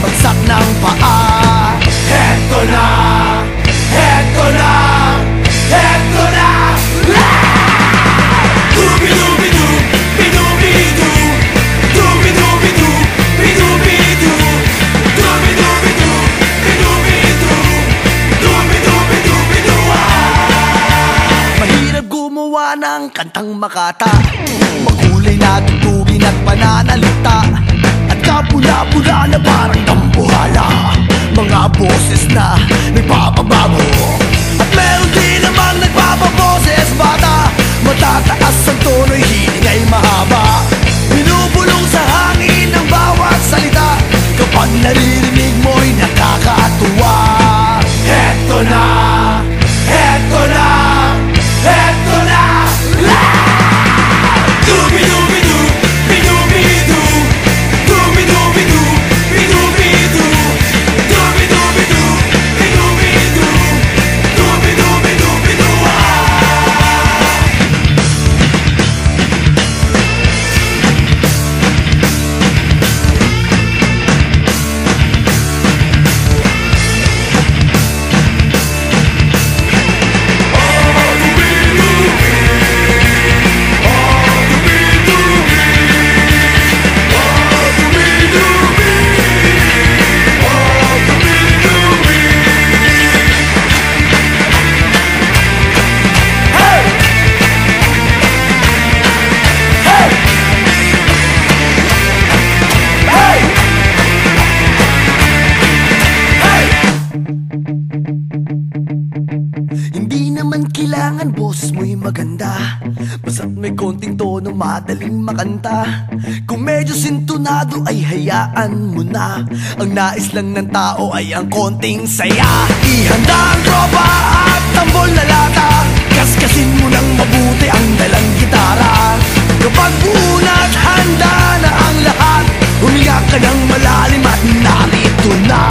bagsak ng paa. Heto na, heto na, heto na. Dubi-dubi-du, bi-dubi-du, dubi-dubi-du, bi-dubi-du, dubi-dubi-du, bi-dubi-du, dubi-dubi-du-bi-du. Mahirap gumawa ng kantang makata, makulay na tugtugin at pananalita, at kapula-pula na parang dambuhala, mga boses na nagpapabago. At meron din namang nagpapaboses bata, matataas ang tono'y hiling ay mahaba, binubulong sa hangin ang bawat salita, kapag naririnig mo'y nakakatuwa. Heto na, heto na, heto na. Dubi-dubi-du, bi-dubi-du, dubi-dubi-du, bi-dubi-du, dubi-dubi-du, bi-dubi-du, dubi-dubi-du-bi-du. Hindi naman kailangan boses mo'y maganda, basta't may konting tono madaling makanta. Kung medyo sintonado ay hayaan mo na, ang nais lang ng tao ay ang konting saya. Ihanda ang tropa at tambol na lata, kaskasin mo ng mabuti ang dalang gitara. Kapag buo na't handa na ang lahat, huminga ka ng malalim at narito na.